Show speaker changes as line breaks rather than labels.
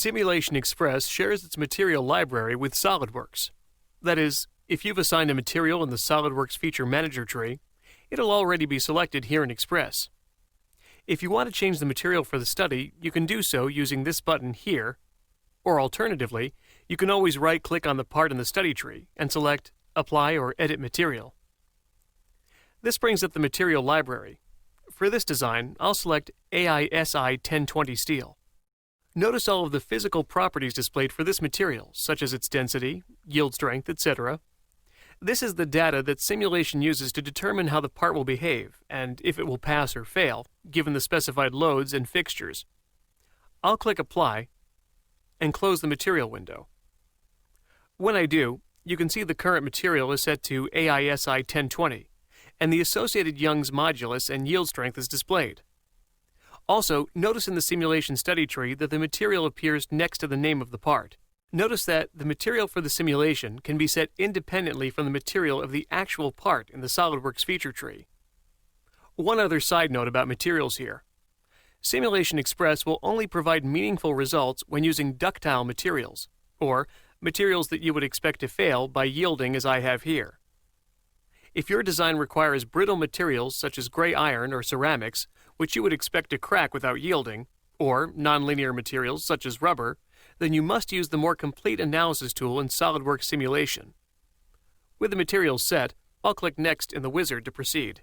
SimulationXpress shares its material library with SolidWorks. That is, if you've assigned a material in the SolidWorks Feature Manager tree, it'll already be selected here in Xpress. If you want to change the material for the study, you can do so using this button here, or alternatively, you can always right-click on the part in the study tree and select Apply or Edit Material. This brings up the material library. For this design, I'll select AISI 1020 steel. Notice all of the physical properties displayed for this material, such as its density, yield strength, etc. This is the data that simulation uses to determine how the part will behave and if it will pass or fail, given the specified loads and fixtures. I'll click Apply and close the material window. When I do, you can see the current material is set to AISI 1020, and the associated Young's modulus and yield strength is displayed. Also, notice in the simulation study tree that the material appears next to the name of the part. Notice that the material for the simulation can be set independently from the material of the actual part in the SolidWorks feature tree. One other side note about materials here. SimulationXpress will only provide meaningful results when using ductile materials, or materials that you would expect to fail by yielding as I have here. If your design requires brittle materials such as gray iron or ceramics, which you would expect to crack without yielding, or nonlinear materials such as rubber, then you must use the more complete analysis tool in SolidWorks Simulation. With the materials set, I'll click Next in the wizard to proceed.